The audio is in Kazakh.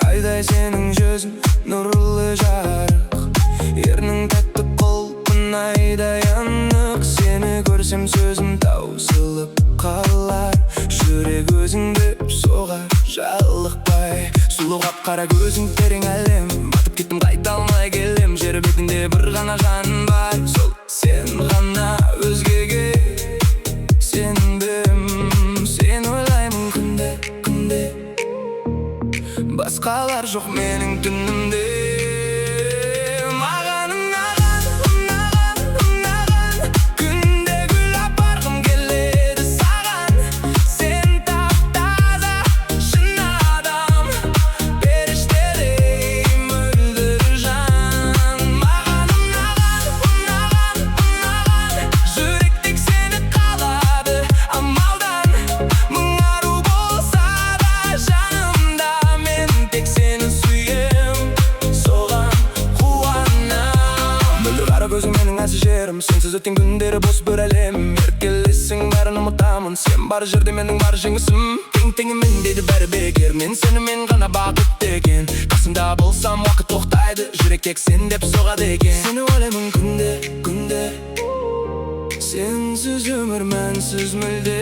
Ayday senin жүзің нұрлы жарық, ернің тәтті қолпын айдай анық. Сені көрсем сөзім таусылып қалар, жүрек өзіңді соғар жалықпай. Сұлу қап-қара көзің терең әлем, батып кеттім қайта алмай келем. Жер бетінде бір ғана жаным бар, сол сен ғана. Өзгеге сенбім, сен ойлаймын күнде, күнде. Басқалар жоқ менің түнімде. Маған ұнаған, ұнаған, ұнаған, күнде гүл апарғым келеді саған. Сен тап-таза, шын адам, періштедей мөлдір жан. Маған ұнаған, ұнаған, ұнаған, жүрек тек сені қалады амалдан. Мың ару болса да жанымда, мен тек сені сүйем, соған қуанам. Мөлдір қара көзің менің әлсіз жерім, сенсіз өткен күндері бос бір әлем. Еркелесің бәрін ұмытамын, сен бар жерде менің бар жеңісім. Тең-теңімен дейді бәрі бекер, мен сенімен ғана бақытты екен. Қасымда болсам уақыт тоқтайды, жүрек тек сен деп соғады екен. Сені ойлаймын күнде, күнде, сенсіз өмір мәнсіз мүлде.